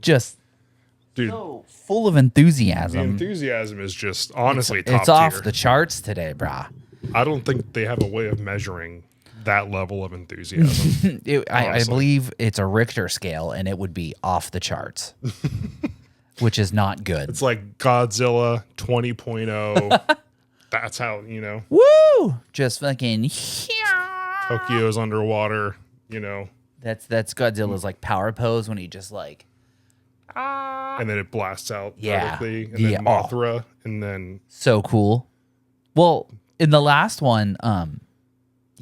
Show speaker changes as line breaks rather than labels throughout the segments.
just
Dude,
so full of enthusiasm.
the enthusiasm is just honestly top
It's off
tier.
the charts today, brah.
I don't think they have a way of measuring that level of enthusiasm.
I believe it's a Richter scale, and it would be off the charts, which is not good.
It's like Godzilla 20.0. That's how,
Woo! Just fucking.
Tokyo's underwater,
That's Godzilla's like power pose when he just like.
and then it blasts out
Yeah.
vertically, and then Mothra, and then
So cool. Well, in the last one,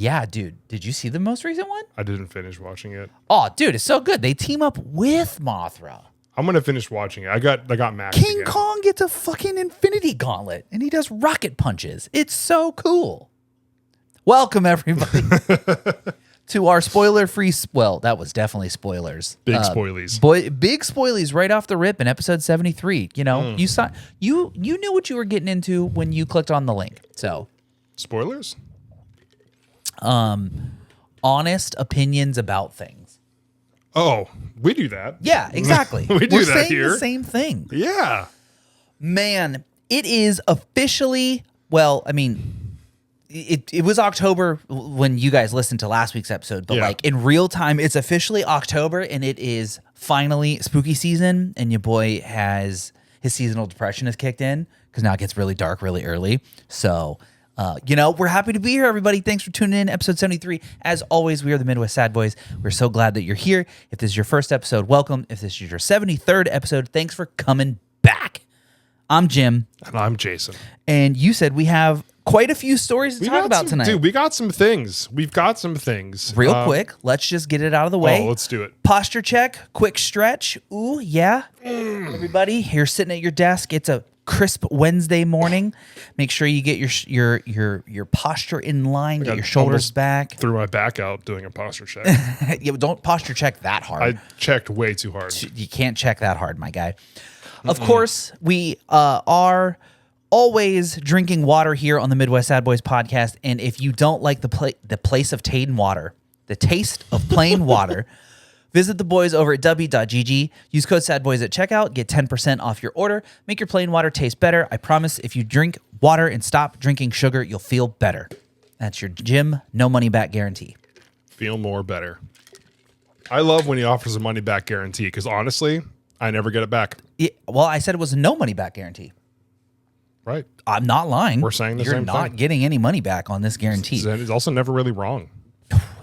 yeah, dude, did you see the most recent one?
I didn't finish watching it.
Oh, dude, it's so good. They team up with Mothra.
I'm gonna finish watching it. I got Max.
King
again.
Kong gets a fucking infinity gauntlet, and he does rocket punches. It's so cool. Welcome, everybody, to our spoiler-free. Well, that was definitely spoilers.
Big spoilies.
Big spoilies right off the rip in episode 73. You saw, you knew what you were getting into when you clicked on the link. So,
Spoilers?
honest opinions about things.
Oh, we do that.
Yeah, exactly.
We do
We're
that
saying
here.
the same thing.
Yeah.
Man, it is officially, well, I mean, it was October when you guys listened to last week's episode, but like in real time, it's officially October, and it is finally spooky season, and your boy has his seasonal depression has kicked in because now it gets really dark really early. So, we're happy to be here, everybody. Thanks for tuning in. Episode 73. As always, we are the Midwest Sad Boys. We're so glad that you're here. If this is your first episode, welcome. If this is your 73rd episode, thanks for coming back. I'm Jim.
And I'm Jason.
And you said we have quite a few stories to talk about tonight.
Dude, we got some things. We've got some things.
Real quick, let's just get it out of the way.
Oh, let's do it.
Posture check, quick stretch. Ooh, yeah. Everybody, you're sitting at your desk. It's a crisp Wednesday morning. Make sure you get your posture in line, get your shoulders back.
Threw my back out doing a posture check.
Yeah, don't posture check that hard.
I checked way too hard.
You can't check that hard, my guy. Of course, we are always drinking water here on the Midwest Sad Boys podcast. And if you don't like the place of Taden water, the taste of plain water, visit the boys over at w.gg. Use code SADBOYS at checkout. Get 10% off your order. Make your plain water taste better. I promise if you drink water and stop drinking sugar, you'll feel better. That's your Jim no money back guarantee.
Feel more better. I love when he offers a money back guarantee because honestly, I never get it back.
Yeah, well, I said it was a no money back guarantee.
Right.
I'm not lying.
We're saying the
You're
same
not
thing.
getting any money back on this guarantee.
It's also never really wrong.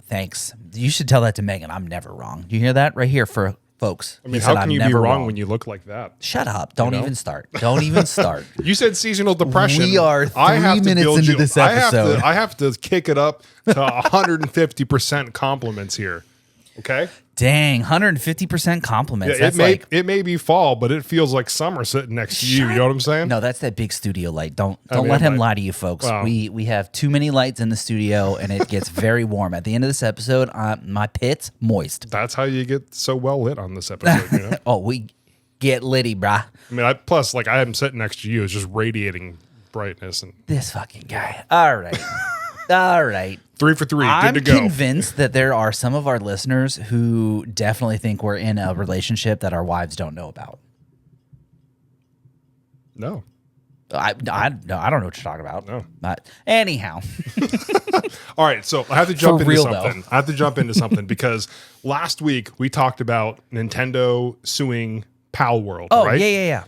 Thanks. You should tell that to Megan. I'm never wrong. Do you hear that right here for folks?
I mean, how can you be wrong when you look like that?
Shut up. Don't even start. Don't even start.
You said seasonal depression.
We are
I have
3
to
minutes
build
into
you-
this episode.
I have to kick it up to 150% compliments here. Okay?
Dang, 150% compliments.
Yeah,
That's
it may be fall, but it feels like summer sitting next to you. You know what I'm saying?
No, that's that big studio light. Don't
mean,
let him
I'm
lie to you, folks.
Wow.
We have too many lights in the studio, and it gets very warm. At the end of this episode, my pit's moist.
That's how you get so well lit on this episode. You know?
Oh, we get litty, brah.
I mean, I am sitting next to you. It's just radiating brightness and
This fucking guy. All right. All right.
3 for 3.
I'm
Good to go.
convinced that there are some of our listeners who definitely think we're in a relationship that our wives don't know about.
No.
I don't know what you're talking about.
No.
Anyhow.
All right, so I have to jump
For
into
real,
something. I have to jump into something because last week we talked about Nintendo suing Palworld,
Oh,
right?
yeah.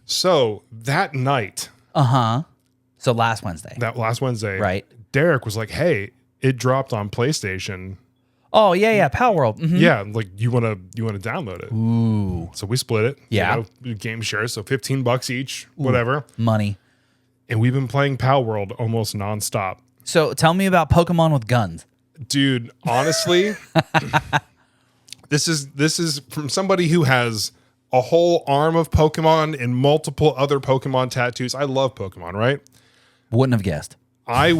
So that night,
So last Wednesday.
that last Wednesday,
Right.
Derek was like, "Hey, it dropped on PlayStation.
Oh, yeah. Palworld. Mhm.
Yeah, like you want to download it."
Ooh.
So we split it.
Yeah.
Game share, so $15 each, whatever.
Money.
And we've been playing Palworld almost nonstop.
So tell me about Pokemon with guns.
Dude, honestly, this is from somebody who has a whole arm of Pokemon and multiple other Pokemon tattoos. I love Pokemon, right?
Wouldn't have guessed.
I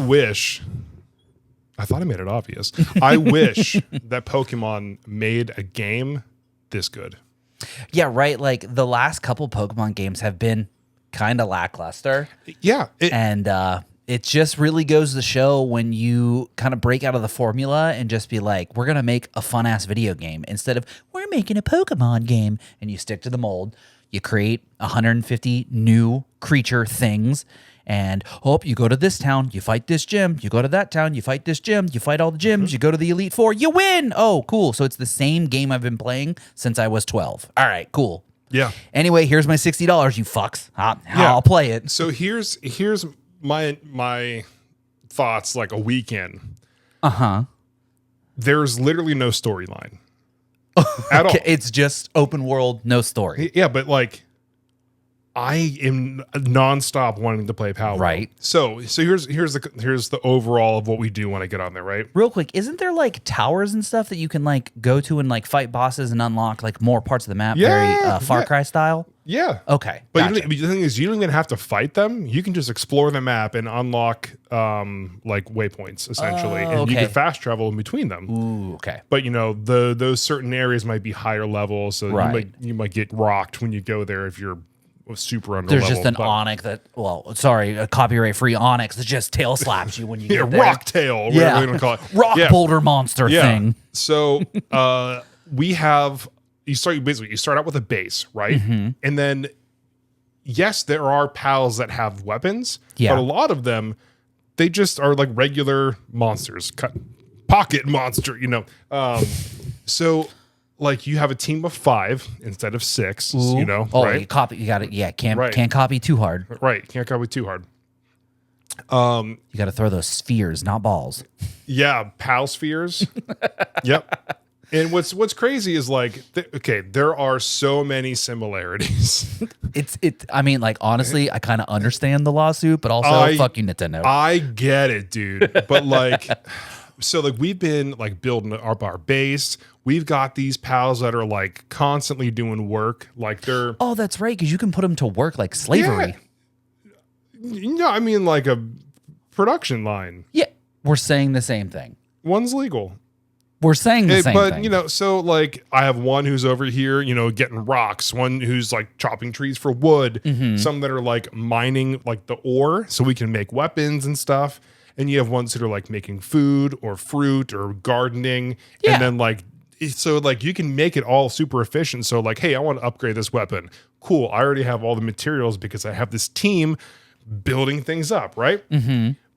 thought I made it obvious. I wish that Pokemon made a game this good.
Yeah, right. Like the last couple Pokemon games have been kind of lackluster.
Yeah.
And It just really goes to show when you kind of break out of the formula and just be like, we're going to make a fun ass video game instead of we're making a Pokemon game, and you stick to the mold. You create 150 new creature things, and you go to this town, you fight this gym, you go to that town, you fight this gym, you fight all the gyms, you go to the Elite Four, you win. Oh, cool. So it's the same game I've been playing since I was 12. All right, cool.
Yeah.
Anyway, here's my $60, you fucks. I'll play it.
So here's my thoughts like a weekend. There's literally no storyline at all.
It's just open world, no story.
Yeah, but like I am nonstop wanting to play Palworld.
Right.
So here's the overall of what we do when I get on there, right?
Real quick, isn't there like towers and stuff that you can like go to and like fight bosses and unlock like more parts of the map?
Yeah,
Very Far Cry style?
Yeah.
Okay.
But
Gotcha.
the thing is, you don't even have to fight them. You can just explore the map and unlock like waypoints essentially, and you can fast travel in between them.
Ooh, okay.
But those certain areas might be higher levels, so you might get rocked when you go there if you're super under.
There's just an Onyx a copyright-free Onyx that just tail slaps you when you get there.
Rock tail, whatever you want to call it.
Rock boulder monster thing.
So we have you start out with a base, right? And then yes, there are pals that have weapons, but a lot of them they just are like regular monsters, pocket monster, so like you have a team of 5 instead of 6, right?
You got it. Yeah, can't copy too hard.
Right, can't copy too hard.
You got to throw those spheres, not balls.
Yeah, pal spheres. Yep. And what's crazy is like, there are so many similarities.
I mean, like honestly, I kind of understand the lawsuit, but also fuck you, Nintendo.
I get it, dude. But like, so like we've been like building up our base. We've got these pals that are like constantly doing work. Like they're
that's right, because you can put them to work like slavery.
Yeah, I mean like a production line.
Yeah, we're saying the same thing.
One's legal.
We're saying the same thing.
But, so like I have one who's over here, getting rocks, one who's like chopping trees for wood, some that are like mining like the ore so we can make weapons and stuff. And you have ones that are like making food or fruit or gardening. Yeah. And then like, so like you can make it all super efficient. So like, hey, I want to upgrade this weapon. Cool. I already have all the materials because I have this team building things up, right?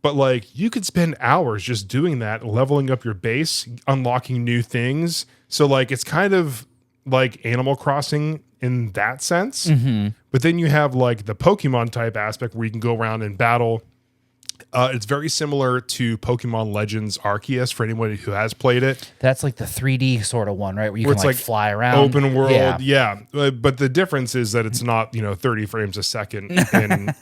But like you could spend hours just doing that, leveling up your base, unlocking new things. So like it's kind of like Animal Crossing in that sense. But then you have like the Pokemon type aspect where you can go around and battle. It's very similar to Pokemon Legends Arceus for anyone who has played it.
That's like the 3D sort of one, right? Where you can like fly around.
Open world, yeah. But the difference is that it's not 30 frames a second, and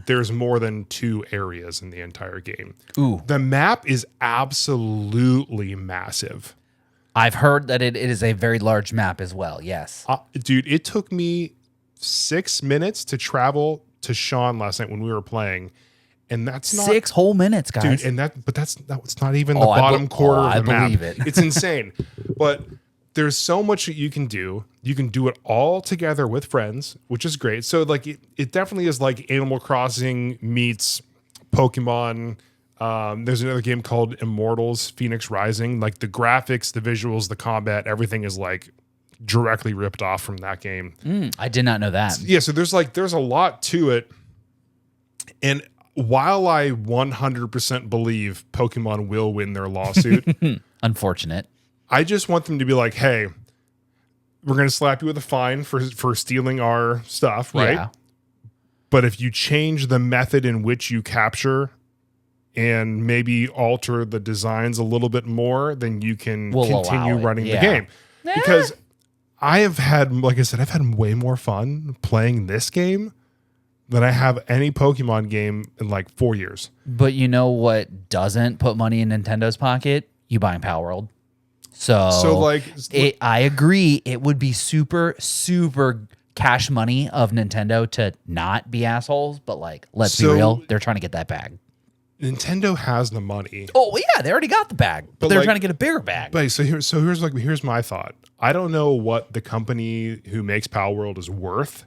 there's more than 2 areas in the entire game.
Ooh,
the map is absolutely massive.
I've heard that it is a very large map as well. Yes,
dude, it took me 6 minutes to travel to Sean last night when we were playing. And that's not
6 whole minutes, guys.
Dude, that's not even the bottom quarter of the map.
I believe it.
It's insane. But there's so much that you can do. You can do it all together with friends, which is great. So like it definitely is like Animal Crossing meets Pokemon. There's another game called Immortals Phoenix Rising. Like the graphics, the visuals, the combat, everything is like directly ripped off from that game.
I did not know that.
Yeah, so there's a lot to it. And while I 100% believe Pokemon will win their lawsuit,
unfortunate,
I just want them to be like, hey, we're going to slap you with a fine for stealing our stuff, right? Yeah. But if you change the method in which you capture and maybe alter the designs a little bit more, then you can continue running the game. Because I have had, like I said, I've had way more fun playing this game than I have any Pokemon game in like 4 years.
But you know what doesn't put money in Nintendo's pocket? You buying Palworld. So like, I agree. It would be super, super cash money of Nintendo to not be assholes. But like, let's be real. They're trying to get that bag.
Nintendo has the money.
Oh yeah, they already got the bag, but they're trying to get a bigger bag.
But here's my thought. I don't know what the company who makes Palworld is worth,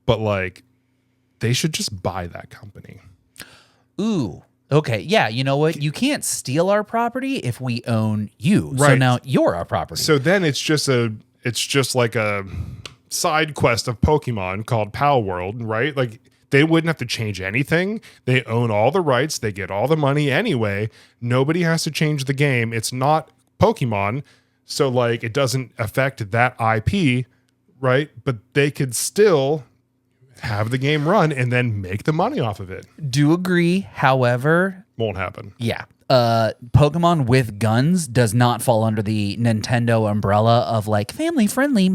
but like, they should just buy that company.
Ooh. Okay. Yeah. You know what? You can't steal our property if we own you. So
Right.
now you're our property.
So then it's just like a side quest of Pokemon called Palworld, right? Like they wouldn't have to change anything. They own all the rights. They get all the money anyway. Nobody has to change the game. It's not Pokemon. So like it doesn't affect that IP, right? But they could still have the game run and then make the money off of it.
Do agree. However,
Won't happen.
yeah. Pokemon with guns does not fall under the Nintendo umbrella of like family friendly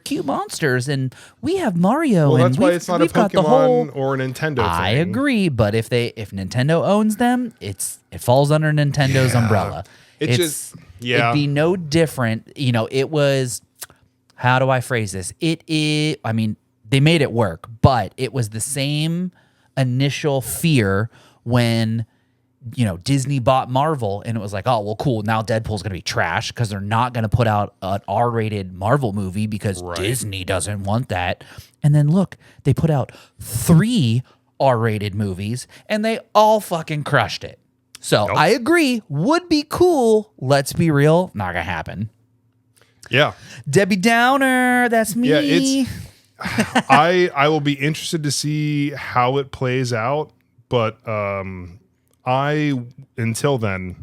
cute monsters, and we have Mario.
Well,
and
that's why it's not a Pokemon or a Nintendo thing.
I agree, but if Nintendo owns them, it falls under Nintendo's umbrella. It'd be no different. You know, it was. How do I phrase this? It is. I mean, they made it work, but it was the same initial fear when, you know, Disney bought Marvel and it was like, oh, well, cool. Now Deadpool's going to be trash because they're not going to put out an R-rated Marvel movie because Disney doesn't want that. And then look, they put out 3 R-rated movies and they all fucking crushed it. So I agree. Would be cool. Let's be real. Not going to happen.
Yeah.
Debbie Downer. That's me.
Yeah, I will be interested to see how it plays out, but until then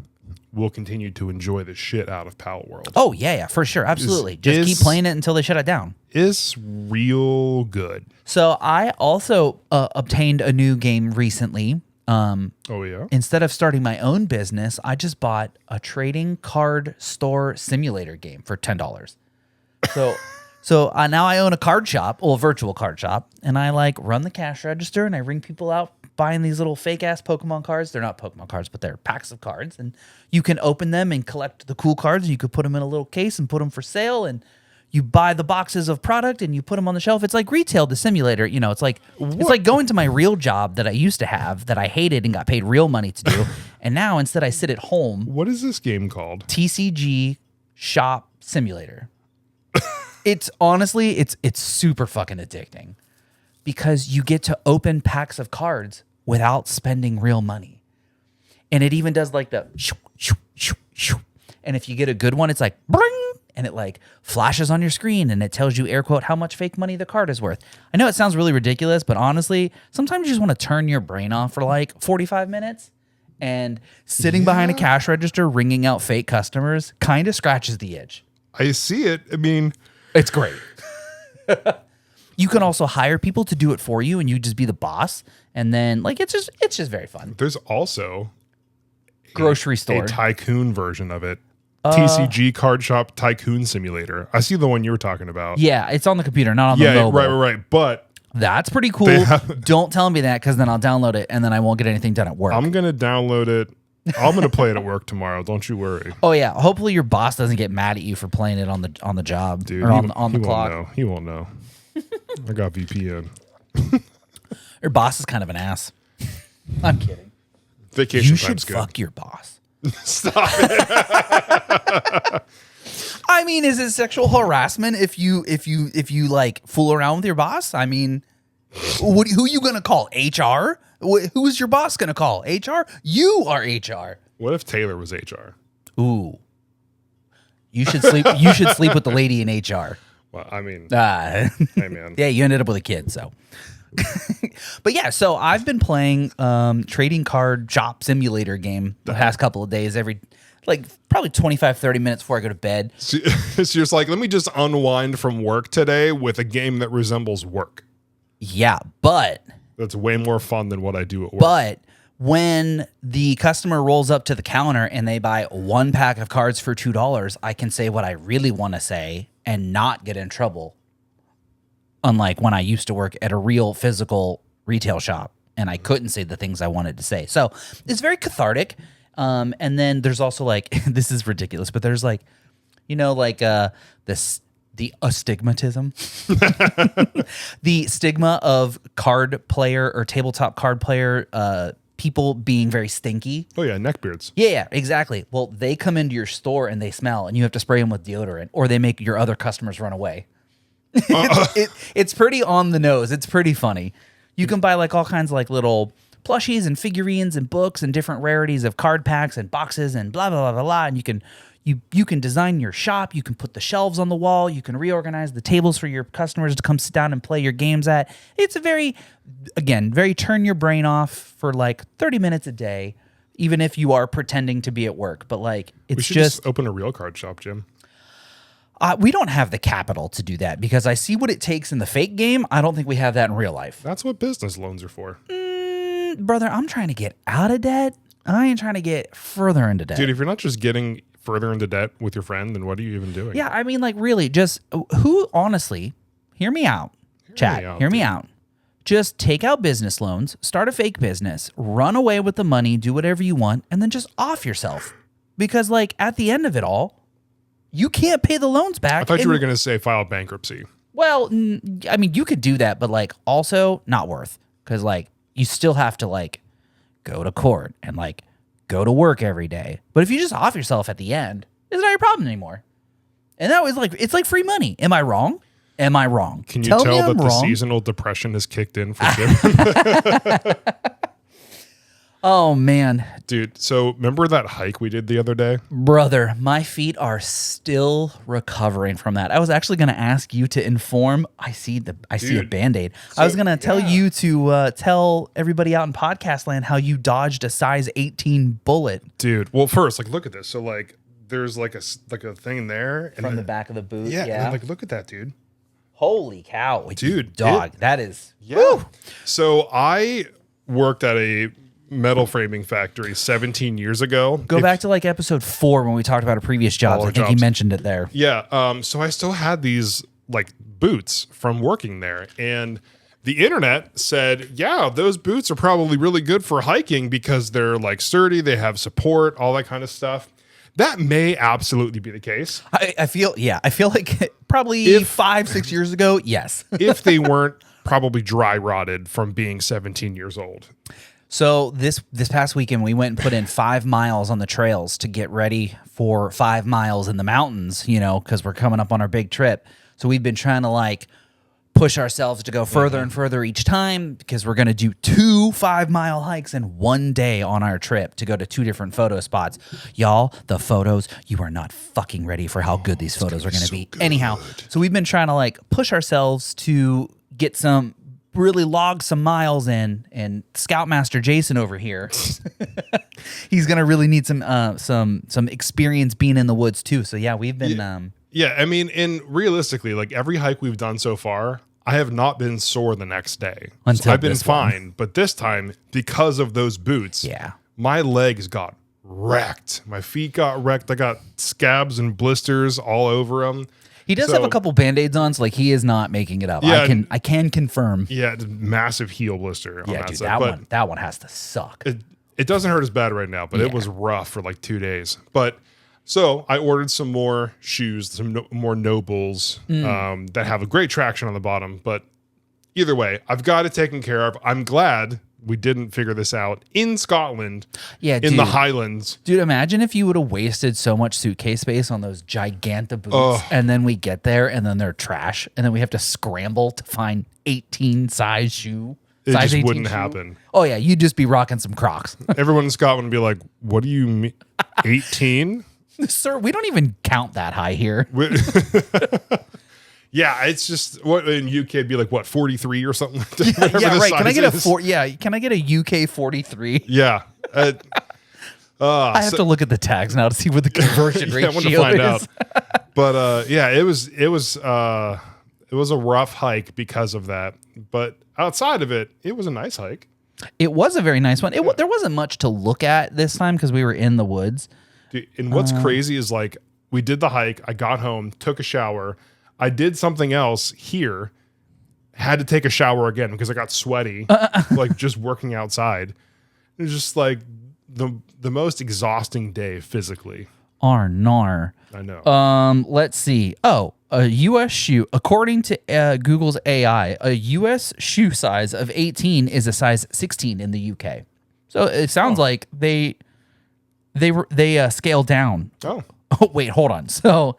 will continue to enjoy the shit out of Palworld.
Oh yeah, for sure, absolutely. Just keep playing it until they shut it down.
It's real good.
So I also obtained a new game recently.
Oh yeah.
Instead of starting my own business, I just bought a trading card store simulator game for $10. So now I own a card shop, a virtual card shop, and I like run the cash register and I ring people out buying these little fake ass Pokemon cards. They're not Pokemon cards, but they're packs of cards, and you can open them and collect the cool cards. And you could put them in a little case and put them for sale, and you buy the boxes of product and you put them on the shelf. It's like retail to simulator. You know, it's like going to my real job that I used to have that I hated and got paid real money to do, and now instead I sit at home.
What is this game called?
TCG Shop Simulator. It's honestly, it's super fucking addicting because you get to open packs of cards without spending real money. And it even does like the shoo, shoo, shoo, shoo. And if you get a good one, it's like bring, and it like flashes on your screen and it tells you, air quote, how much fake money the card is worth. I know it sounds really ridiculous, but honestly, sometimes you just want to turn your brain off for like 45 minutes. And sitting behind a cash register ringing out fake customers kind of scratches the itch.
I see it. I mean,
it's great. You can also hire people to do it for you, and you just be the boss. And then, like, it's just very fun.
There's also
grocery store,
a tycoon version of it. TCG Card Shop Tycoon Simulator. I see the one you were talking about.
Yeah, it's on the computer, not on the mobile.
Right. But
that's pretty cool. Don't tell me that because then I'll download it and then I won't get anything done at work.
I'm gonna download it. I'm gonna play it at work tomorrow. Don't you worry.
Oh yeah. Hopefully your boss doesn't get mad at you for playing it on the job, dude, or on the clock.
He won't know. I got VPN.
Your boss is kind of an ass. I'm kidding.
Vacation
you
time's
should
good.
Fuck your boss.
Stop it.
I mean, is it sexual harassment if you like fool around with your boss? I mean, who you gonna call? HR? Who's your boss gonna call? HR? You are HR.
What if Taylor was HR?
Ooh, you should sleep. You should sleep with the lady in HR.
Well, I mean,
hey
man.
Yeah, you ended up with a kid, so. But yeah, so I've been playing trading card shop simulator game the past couple of days, probably 25-30 minutes before I go to bed.
So you're just like, let me just unwind from work today with a game that resembles work.
Yeah, but
that's way more fun than what I do at work.
But when the customer rolls up to the counter and they buy 1 pack of cards for $2, I can say what I really want to say and not get in trouble. Unlike when I used to work at a real physical retail shop and I couldn't say the things I wanted to say. So it's very cathartic. And then there's also like, this is ridiculous, but there's like, you know, like the astigmatism, the stigma of card player or tabletop card player, people being very stinky.
Oh yeah, neckbeards.
Yeah, exactly. Well, they come into your store and they smell and you have to spray them with deodorant or they make your other customers run away. It's pretty on the nose. It's pretty funny. You can buy like all kinds of like little plushies and figurines and books and different rarities of card packs and boxes and blah, blah, blah, blah, blah. And you can design your shop. You can put the shelves on the wall. You can reorganize the tables for your customers to come sit down and play your games at. It's a very turn your brain off for like 30 minutes a day, even if you are pretending to be at work. But like, it's
We should
just
open a real card shop, Jim.
we don't have the capital to do that because I see what it takes in the fake game. I don't think we have that in real life.
That's what business loans are for.
Brother, I'm trying to get out of debt. I ain't trying to get further into debt.
Dude, if you're not just getting further into debt with your friend, then what are you even doing?
Yeah, I mean, like, really, just who, honestly, hear me out, chat, hear me out. Just take out business loans, start a fake business, run away with the money, do whatever you want, and then just off yourself. Because, like, at the end of it all, you can't pay the loans back.
I thought you were going to say file bankruptcy.
Well, I mean, you could do that, but, like, also not worth. Because, like, you still have to, like, go to court and, like, go to work every day. But if you just off yourself at the end, it's not your problem anymore. And that was like, it's like free money. Am I wrong? Am I wrong?
Can you tell that the seasonal depression has kicked in for Jim?
Oh, man.
Dude, so remember that hike we did the other day?
Brother, my feet are still recovering from that. I was actually going to ask you to inform. I see a Band-Aid. I was going to tell you to tell everybody out in podcast land how you dodged a size 18 bullet.
Dude, well, first, like, look at this. So, like, there's like a thing there.
From the back of the boot.
Yeah. And then, like, look at that, dude.
Holy cow.
Dude.
Dog, that is.
Yeah. Woo. So I worked at a metal framing factory 17 years ago.
Go back to like episode 4 when we talked about a previous job. I think you mentioned it there.
Yeah. So I still had these like boots from working there, and the internet said, yeah, those boots are probably really good for hiking because they're like sturdy, they have support, all that kind of stuff. That may absolutely be the case.
I feel like probably 5-6 years ago, yes.
If they weren't probably dry rotted from being 17 years old.
So this past weekend, we went and put in 5 miles on the trails to get ready for 5 miles in the mountains, you know, because we're coming up on our big trip. So we've been trying to like push ourselves to go further and further each time because we're going to do 2 5-mile hikes in one day on our trip to go to 2 different photo spots. Y'all, the photos, you are not fucking ready for how good these photos are going to be. Good. Anyhow, so we've been trying to like push ourselves to get some really log some miles in, and Scoutmaster Jason over here, he's gonna really need some experience being in the woods too. So yeah, we've been
yeah, I mean, and realistically, like every hike we've done so far, I have not been sore the next day. So I've been fine, but this time because of those boots, my legs got wrecked. My feet got wrecked. I got scabs and blisters all over them.
He does have a couple Band-Aids on, so like he is not making it up. Yeah, I can confirm.
Yeah, massive heel blister on that
dude,
side.
That one has to suck.
It doesn't hurt as bad right now, but it was rough for like 2 days. But so I ordered some more shoes, some more Nobles that have a great traction on the bottom. But either way, I've got it taken care of. I'm glad we didn't figure this out in Scotland, in the Highlands.
Dude, imagine if you would have wasted so much suitcase space on those gigantic boots, and then we get there, and then they're trash, and then we have to scramble to find 18 size shoe.
It just wouldn't happen.
Oh, yeah, you'd just be rocking some Crocs.
Everyone in Scotland would be like, what do you mean, 18?
Sir, we don't even count that high here.
Yeah, it's just what in UK it'd be like what 43 or something like
that. Yeah, right. Can I get can I get a UK 43?
Yeah.
I have to look at the tags now to see what the conversion ratio
I want to find out. But yeah, it was a rough hike because of that. But outside of it, it was a nice hike.
It was a very nice one. There wasn't much to look at this time because we were in the woods.
Dude, and what's crazy is like we did the hike. I got home, took a shower. I did something else here, had to take a shower again because I got sweaty, like just working outside. It was just like the most exhausting day physically.
Arnar.
I know.
Let's see. Oh, a U.S. shoe. According to Google's AI, a U.S. shoe size of 18 is a size 16 in the U.K. So it sounds like they scaled down.
Oh,
wait, hold on. So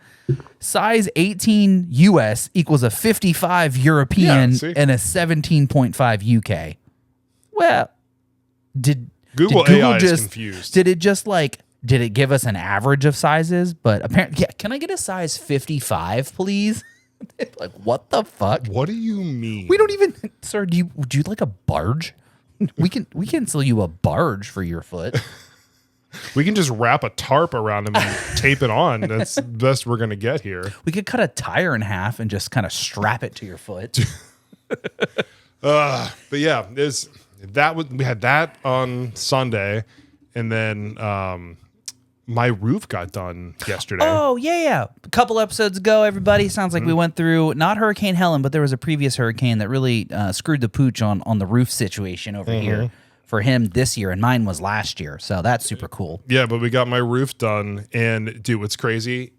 size 18 US equals a 55 European and a 17.5 UK. Well,
Google
did
AI is
just
confused.
did it give us an average of sizes? But apparently, yeah. Can I get a size 55, please? Like, what the fuck?
What do you mean?
We don't even, sir. Would you like a barge? We can sell you a barge for your foot.
We can just wrap a tarp around him and tape it on. That's the best we're gonna get here.
We could cut a tire in half and just kind of strap it to your foot.
But yeah, we had that on Sunday, and then my roof got done yesterday.
Oh yeah. A couple episodes ago, everybody. Sounds like we went through not Hurricane Helen, but there was a previous hurricane that really screwed the pooch on the roof situation over here for him this year, and mine was last year. So that's super cool.
Yeah, but we got my roof done, and dude, what's crazy?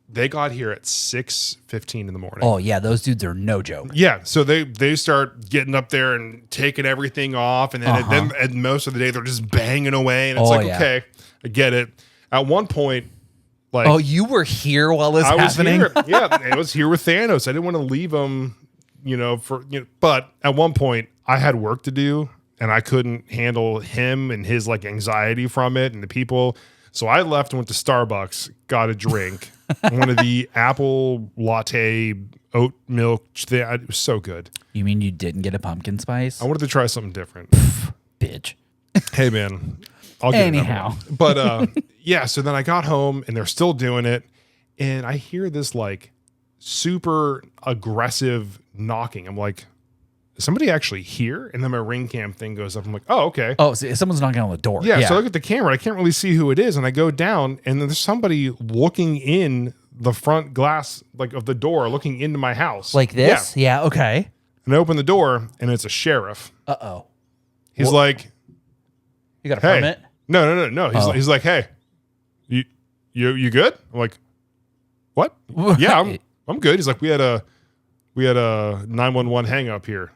They got here at 6:15 in the morning.
Oh yeah, those dudes are no joke.
Yeah, so they start getting up there and taking everything off, and then and most of the day they're just banging away, and it's okay, I get it. At one point, like,
you were here while this happening?
Was here. Yeah, I was here with Thanos. I didn't want to leave him, but at one point I had work to do, and I couldn't handle him and his like anxiety from it and the people. So I left and went to Starbucks, got a drink, one of the apple latte oat milk thing. It was so good.
You mean you didn't get a pumpkin spice?
I wanted to try something different.
Bitch.
Hey man, I'll get
anyhow.
But yeah, so then I got home and they're still doing it, and I hear this like super aggressive knocking. I'm like, is somebody actually here? And then my ring cam thing goes up. I'm like, oh, okay.
Oh, so someone's knocking on the door.
Yeah, so I look at the camera. I can't really see who it is. And I go down, and then there's somebody looking in the front glass like of the door, looking into my house.
Like this? Yeah, okay.
And I open the door, and it's a sheriff.
Uh-oh.
He's like,
you got a
hey.
permit?
No. He's like, hey, you good? I'm like, what? Yeah, I'm good. He's like, we had a 911 hang up here.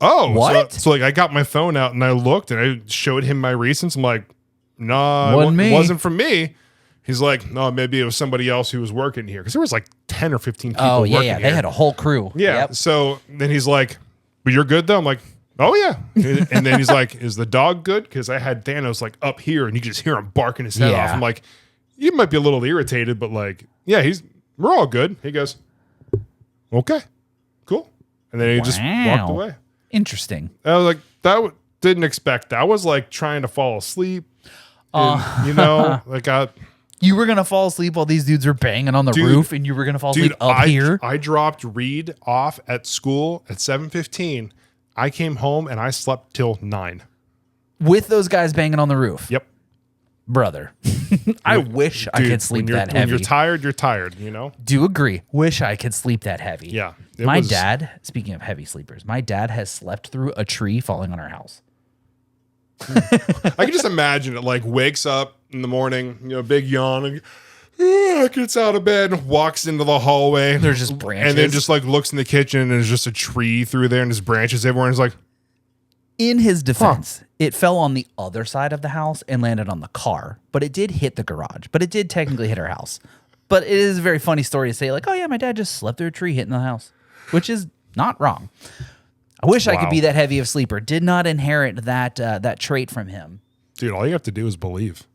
Oh,
what?
So like I got my phone out and I looked and I showed him my recents. I'm like, no, it wasn't from me. He's like, no, maybe it was somebody else who was working here. Because there was like 10 or 15 people working here.
They had a whole crew.
Yeah.
Yep.
So then he's like, but you're good though? I'm like, oh yeah. And then he's like, is the dog good? Because I had Thanos like up here and you just hear him barking his head off. I'm like, you might be a little irritated, but like, yeah, we're all good. He goes, okay, cool. And then he just walked away.
Interesting.
I was like, didn't expect that. I was like trying to fall asleep. And, like
you were going to fall asleep while these dudes were banging on the roof, and you were going to fall asleep up here?
I dropped Reed off at school at 7:15. I came home and I slept till 9.
With those guys banging on the roof?
Yep.
Brother. I wish I could sleep that heavy.
When you're tired, you know?
Do agree. Wish I could sleep that heavy.
Yeah.
My dad, speaking of heavy sleepers, my dad has slept through a tree falling on our house.
I can just imagine it, like wakes up in the morning, big yawn, and gets out of bed, walks into the hallway.
There's just branches.
And then just like looks in the kitchen and there's just a tree through there and there's branches everywhere. And he's like,
in his defense, it fell on the other side of the house and landed on the car, but it did hit the garage, but it did technically hit our house. But it is a very funny story to say like, oh yeah, my dad just slept through a tree hitting the house, which is not wrong. I wish I could be that heavy of sleeper. Did not inherit that trait from him.
Dude, all you have to do is believe.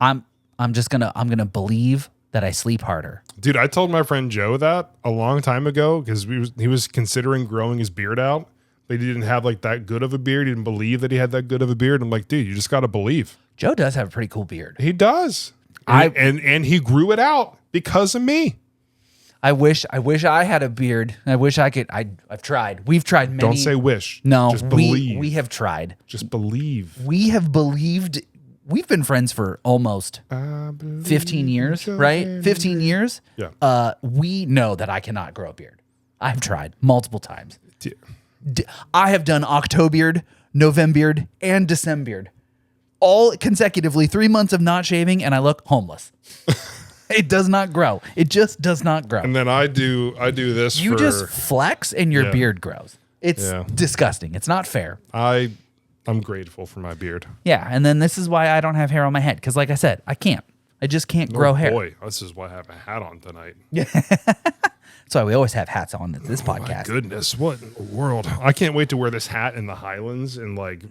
I'm gonna believe that I sleep harder.
Dude, I told my friend Joe that a long time ago because he was considering growing his beard out. But he didn't have like that good of a beard. He didn't believe that he had that good of a beard. I'm like, dude, you just got to believe.
Joe does have a pretty cool beard.
He does. And he grew it out because of me.
I wish I had a beard. I wish I could. I've tried. We've tried many.
Don't say wish.
No,
just believe.
We have tried.
Just believe.
We have believed. We've been friends for almost 15 years, right? 15 years.
Yeah.
We know that I cannot grow a beard. I've tried multiple times. I have done Octobeard, Novembeard, and Decembeard. All consecutively, 3 months of not shaving, and I look homeless. It does not grow. It just does not grow.
And then I do this.
You just flex and your beard grows. It's disgusting. It's not fair.
I'm grateful for my beard.
Yeah, and then this is why I don't have hair on my head. Because like I said, I can't. I just can't grow hair.
Boy, this is why I have a hat on tonight.
Yeah. That's why we always have hats on at this podcast.
My goodness, what in the world? I can't wait to wear this hat in the Highlands and like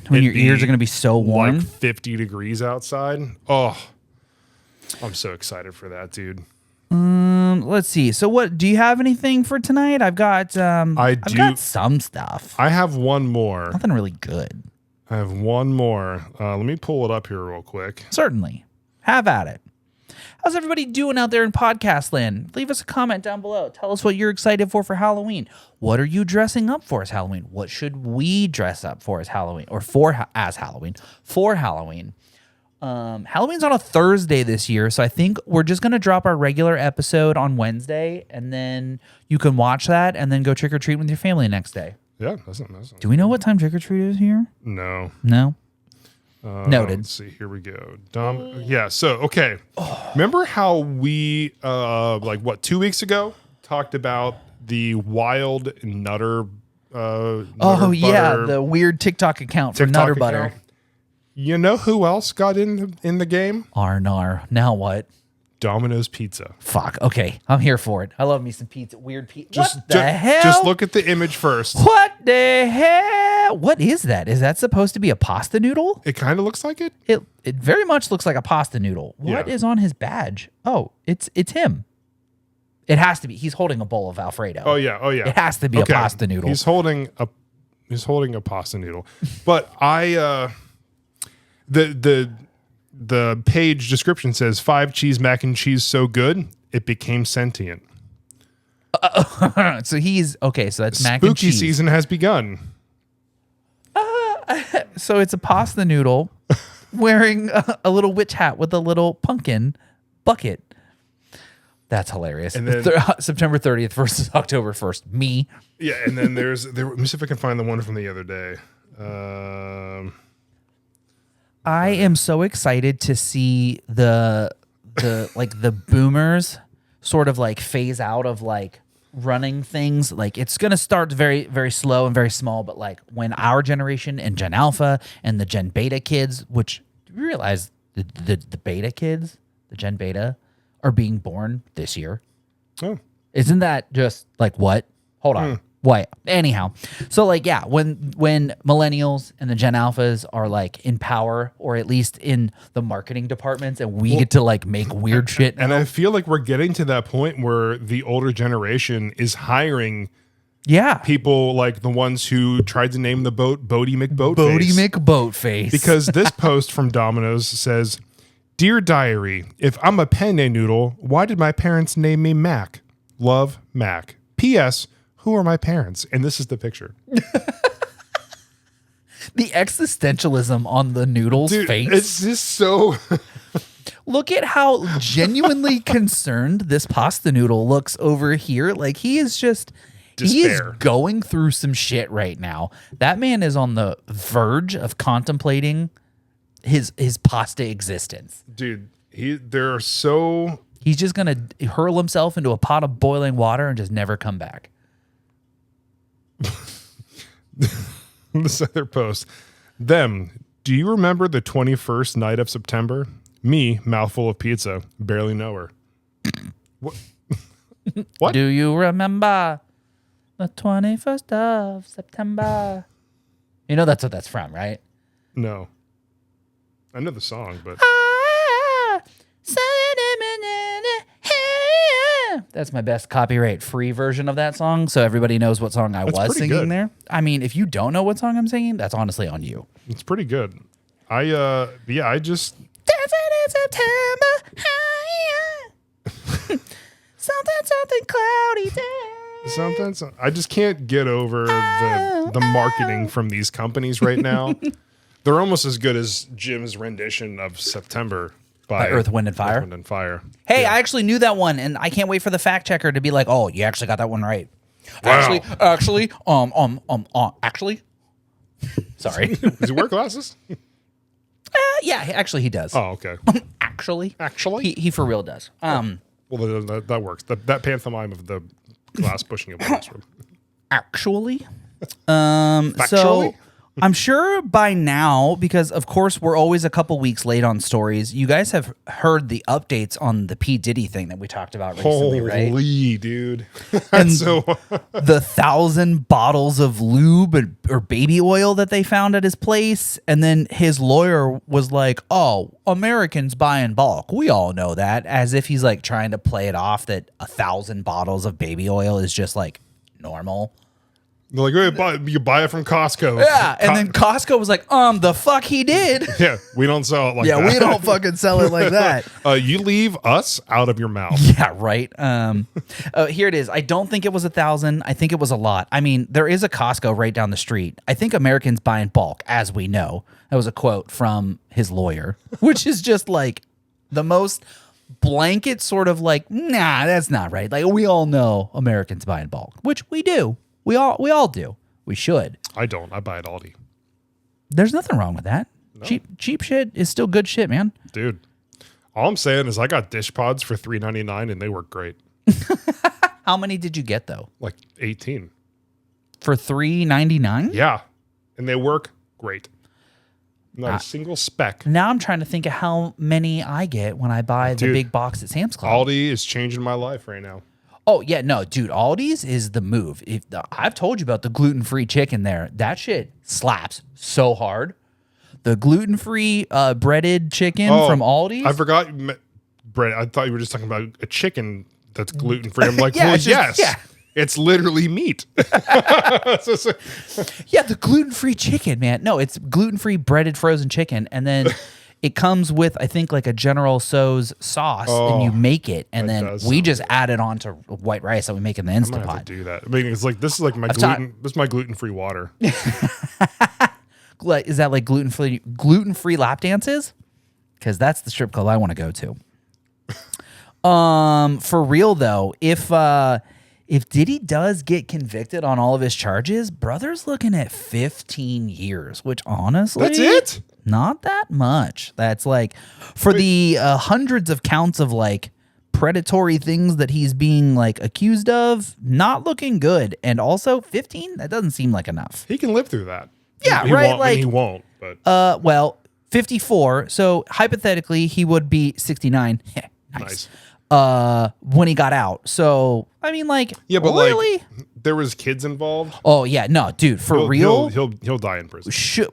When your ears are going to be so warm.
Like 50 degrees outside. Oh, I'm so excited for that, dude.
Let's see. So what, do you have anything for tonight? I've got I've got some stuff.
I have one more.
Nothing really good.
I have one more. Let me pull it up here real quick.
Certainly. Have at it. How's everybody doing out there in podcast land? Leave us a comment down below. Tell us what you're excited for Halloween. What are you dressing up for as Halloween? What should we dress up for as Halloween? Or for Halloween. Halloween's on a Thursday this year, so I think we're just going to drop our regular episode on Wednesday, and then you can watch that and then go trick-or-treat with your family next day.
Yeah, that's not.
Do we know what time trick-or-treat is here?
No.
No? Noted.
Let's see. Here we go. Yeah. So, okay. Remember how we, 2 weeks ago talked about the wild Nutter
yeah. The weird TikTok account for Nutter Butter.
You know who else got in the game?
Arnar. Now what?
Domino's Pizza.
Fuck. Okay. I'm here for it. I love me some pizza. Weird pizza. What the hell?
Just look at the image first.
What the hell? What is that? Is that supposed to be a pasta noodle?
It kind of looks like it.
It very much looks like a pasta noodle. What is on his badge? Oh, it's him. It has to be. He's holding a bowl of Alfredo.
Oh yeah.
It has to be a pasta noodle.
He's holding a pasta noodle. But the page description says 5 cheese mac and cheese so good it became sentient.
So he's okay. So that's mac and cheese.
Spooky season has begun.
So it's a pasta noodle wearing a little witch hat with a little pumpkin bucket. That's hilarious. And then, September 30th versus October 1st. Me.
Yeah, and then let me see if I can find the one from the other day.
I am so excited to see the boomers sort of like phase out of like running things. Like it's going to start very, very slow and very small. But like when our generation and Gen Alpha and the Gen Beta kids, which do you realize the Beta kids, the Gen Beta are being born this year.
Oh,
isn't that just like what? Hold on. Wait. Anyhow, so like yeah, when millennials and the Gen Alphas are like in power or at least in the marketing departments, and we get to like make weird shit.
And I feel like we're getting to that point where the older generation is hiring.
Yeah,
people like the ones who tried to name the boat Bodie McBoatface.
Bodie McBoatface.
Because this post from Domino's says, "Dear Diary, if I'm a penne noodle, why did my parents name me Mac? Love, Mac. P.S. Who are my parents?" And this is the picture.
The existentialism on the noodle's face.
It's just so...
Look at how genuinely concerned this pasta noodle looks over here. Like he is just... Despair. He is going through some shit right now. That man is on the verge of contemplating his pasta existence.
Dude, they're so...
He's just going to hurl himself into a pot of boiling water and just never come back.
This other post. Them, do you remember the 21st night of September? Me, mouthful of pizza, barely know her. What? What?
Do you remember the 21st of September? You know that's what that's from, right?
No. I know the song, but...
That's my best copyright-free version of that song, so everybody knows what song I was singing there. I mean, if you don't know what song I'm singing, that's honestly on you.
It's pretty good. I just...
Dancing in September, something cloudy day.
I just can't get over the marketing from these companies right now. They're almost as good as Jim's rendition of September. By
Earth, Wind, and Fire.
Earth, Wind, and Fire.
Hey, yeah. I actually knew that one, and I can't wait for the fact checker to be like, "Oh, you actually got that one right."
Wow.
Actually. Sorry.
Does he wear glasses?
Yeah, actually, he does.
Oh, okay.
Actually,
he
for real does.
Well, that works. That pantomime of the glass pushing a glass room.
Actually,
Factually?
so I'm sure by now, because of course we're always a couple weeks late on stories, you guys have heard the updates on the P. Diddy thing that we talked about recently, right?
Holy dude.
And
So
the 1,000 bottles of lube or baby oil that they found at his place. And then his lawyer was like, oh, Americans buy in bulk. We all know that. As if he's like trying to play it off that 1,000 bottles of baby oil is just like normal.
they're like, hey, you buy it from Costco.
Yeah, and then Costco was like, the fuck he did.
Yeah, we don't sell it like that.
Yeah, we don't fucking sell it like that.
You leave us out of your mouth.
Yeah, right. Here it is. I don't think it was 1,000. I think it was a lot. I mean, there is a Costco right down the street. I think Americans buy in bulk, as we know. That was a quote from his lawyer, which is just like the most blanket sort of like, nah, that's not right. Like, we all know Americans buy in bulk, which we do. We all do. We should.
I don't. I buy at Aldi.
There's nothing wrong with that. No. Cheap shit is still good shit, man.
Dude, all I'm saying is I got dish pods for $3.99 and they work great.
How many did you get though?
Like 18.
For $3.99?
Yeah. And they work great. Not a single speck.
Now I'm trying to think of how many I get when I buy the big box at Sam's Club.
Aldi is changing my life right now.
Oh, yeah, no, dude, Aldi's is the move. I've told you about the gluten-free chicken there. That shit slaps so hard. The gluten-free breaded chicken from Aldi's.
I forgot bread. I thought you were just talking about a chicken that's gluten-free. I'm like,
yeah,
well, yes. Yeah. It's literally meat.
Yeah, the gluten-free chicken, man. No, it's gluten-free breaded frozen chicken, and then it comes with, I think, like a General Tso's sauce, and you make it, and then we just add it on to white rice that we make in the Instant Pot.
I have to do that. I mean, it's like this is like my this is my gluten-free water.
Is that like gluten-free lap dances? Because that's the strip club I want to go to. For real though, if Diddy does get convicted on all of his charges, brother's looking at 15 years, which honestly,
that's it.
Not that much. That's like for the hundreds of counts of like predatory things that he's being like accused of, not looking good. And also 15, that doesn't seem like enough.
He can live through that.
Yeah, right.
Like he won't. But
well, 54. So hypothetically, he would be 69. Nice. When he got out. So I mean, like,
yeah, but
really?
Like there was kids involved.
Oh yeah, no, dude, for real,
he'll die in prison.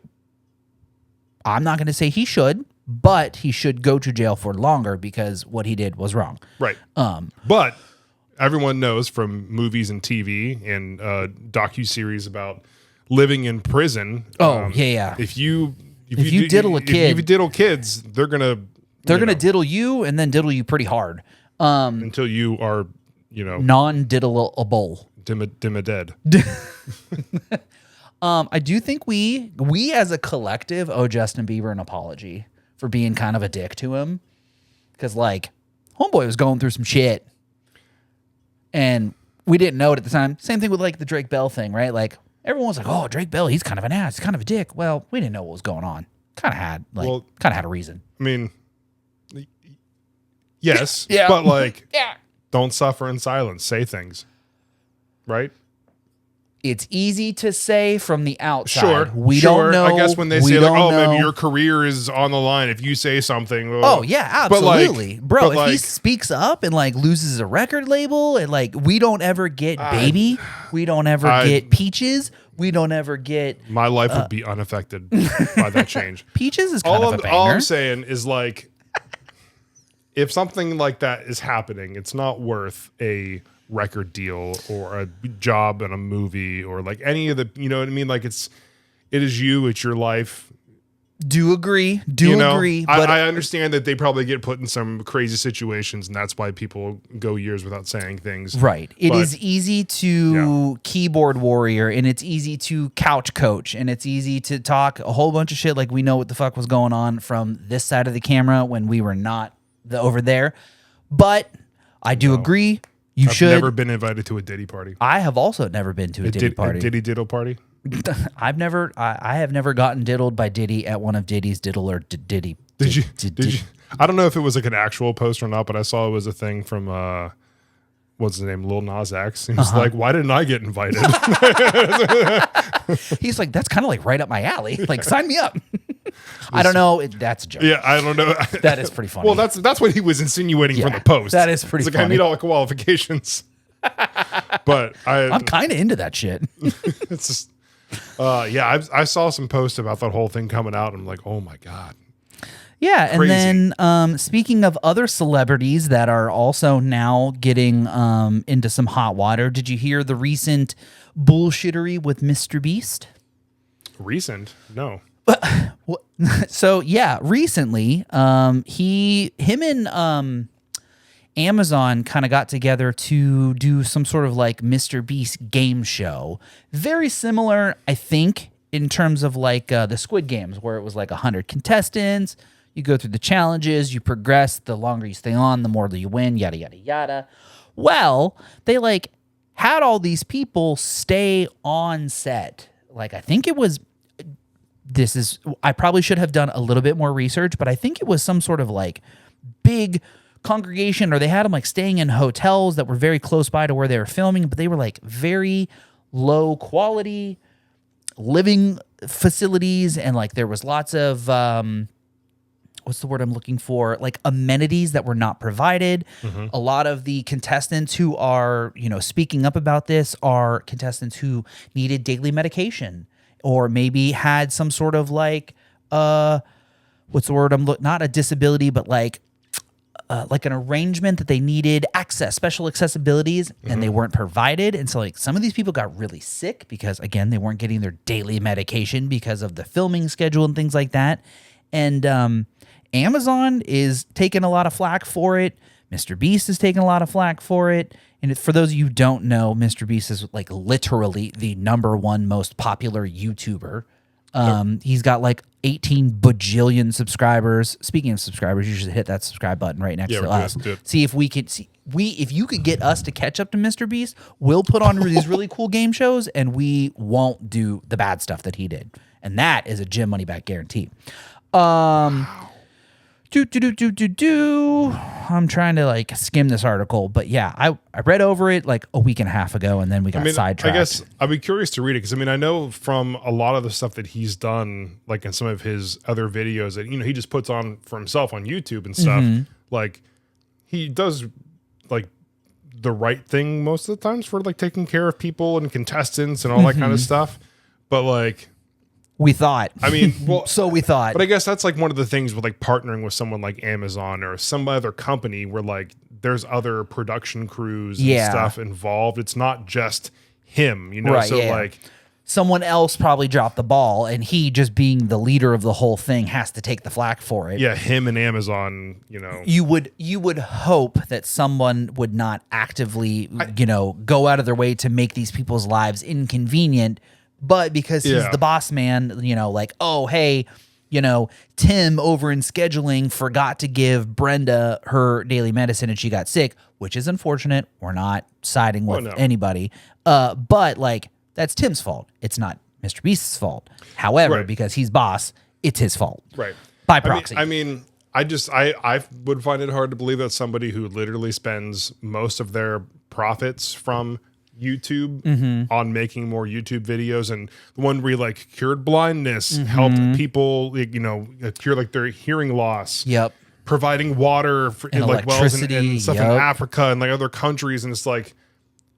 I'm not going to say he should, but he should go to jail for longer because what he did was wrong.
Right. But everyone knows from movies and TV and docuseries about living in prison.
Oh yeah.
If you
diddle a kid,
if you diddle kids, they're gonna
diddle you and then diddle you pretty hard
until you are
non-diddleable.
Dimma dead.
I do think we as a collective owe Justin Bieber an apology for being kind of a dick to him. Because, like, homeboy was going through some shit. And we didn't know it at the time. Same thing with, like, the Drake Bell thing, right? Like, everyone was like, oh, Drake Bell, he's kind of an ass. He's kind of a dick. Well, we didn't know what was going on. Kind of had a reason.
I mean, yes.
Yeah.
But, like,
yeah.
Don't suffer in silence. Say things. Right?
It's easy to say from the outside.
Sure.
We don't know.
I guess when they say, like, oh, maybe your career is on the line if you say something.
Oh, yeah, absolutely. Bro, if he speaks up and, like, loses a record label and, like, we don't ever get Baby. We don't ever get Peaches. We don't ever get...
My life would be unaffected by that change.
Peaches is kind of a banger.
All I'm saying is, like, if something like that is happening, it's not worth a record deal or a job in a movie or like any of the, you know what I mean? Like it is you, it's your life.
Do agree. Agree.
But I understand that they probably get put in some crazy situations and that's why people go years without saying things.
Right. It is easy to keyboard warrior and it's easy to couch coach and it's easy to talk a whole bunch of shit like we know what the fuck was going on from this side of the camera when we were not over there. But I do agree. I've
never been invited to a Diddy party.
I have also never been to a Diddy party.
A Diddy diddle party?
I have never gotten diddled by Diddy at one of Diddy's diddle or Diddy.
Did you? I don't know if it was like an actual post or not, but I saw it was a thing from what's his name, Lil Nas X. He was like, why didn't I get invited?
He's like, that's kind of like right up my alley. Like, sign me up. I don't know. That's a joke.
Yeah, I don't know.
That is pretty funny.
Well, that's what he was insinuating from the post.
That is pretty
like,
funny.
I meet all the qualifications. But
I'm kind of into that shit.
It's just, I saw some posts about that whole thing coming out. And I'm like, oh my God.
Yeah,
Crazy.
and then speaking of other celebrities that are also now getting into some hot water, did you hear the recent bullshittery with Mr. Beast?
Recent? No.
So yeah, recently, him and Amazon kind of got together to do some sort of like Mr. Beast game show. Very similar, I think, in terms of like the Squid Games, where it was like 100 contestants. You go through the challenges, you progress. The longer you stay on, the more that you win, yada, yada, yada. Well, they like had all these people stay on set. Like, I think it was, I probably should have done a little bit more research, but I think it was some sort of like big congregation, or they had them like staying in hotels that were very close by to where they were filming, but they were like very low quality living facilities. And like there was lots of, what's the word I'm looking for? Like amenities that were not provided. Mm-hmm. A lot of the contestants who are, speaking up about this are contestants who needed daily medication, or maybe had some sort of like, what's the word not a disability, but like an arrangement that they needed special accessibilities, and they weren't provided. And so like some of these people got really sick because, again, they weren't getting their daily medication because of the filming schedule and things like that. And Amazon is taking a lot of flack for it. Mr. Beast is taking a lot of flack for it. And for those of you who don't know, Mr. Beast is like literally the #1 most popular YouTuber. He's got like 18 bajillion subscribers. Speaking of subscribers, you should hit that subscribe button right next to us. See if we could if you could get us to catch up to Mr. Beast, we'll put on these really cool game shows, and we won't do the bad stuff that he did. And that is a gym money back guarantee. I'm trying to like skim this article, but yeah, I read over it like a week and a half ago, and then we got sidetracked.
I guess I'd be curious to read it, because I know from a lot of the stuff that he's done, like in some of his other videos that he just puts on for himself on YouTube and stuff. Mm-hmm. Like he does like the right thing most of the times for like taking care of people and contestants and all that kind of stuff. But like,
we thought.
So
we thought.
But I guess that's like one of the things with like partnering with someone like Amazon or some other company where like there's other production crews and stuff involved. It's not just him,
Right,
so like
someone else probably dropped the ball, and he, just being the leader of the whole thing, has to take the flack for it.
Yeah, him and Amazon,
You would hope that someone would not actively, go out of their way to make these people's lives inconvenient. But because he's the boss man, like, oh, hey, Tim over in scheduling forgot to give Brenda her daily medicine and she got sick, which is unfortunate. We're not siding with anybody. But like, that's Tim's fault. It's not Mr. Beast's fault. However, because he's boss, it's his fault.
Right.
By proxy.
I would find it hard to believe that somebody who literally spends most of their profits from YouTube on making more YouTube videos, and the one where he like cured blindness, helped people, cure like their hearing loss.
Yep.
Providing water in like wells and stuff in Africa and like other countries, and it's like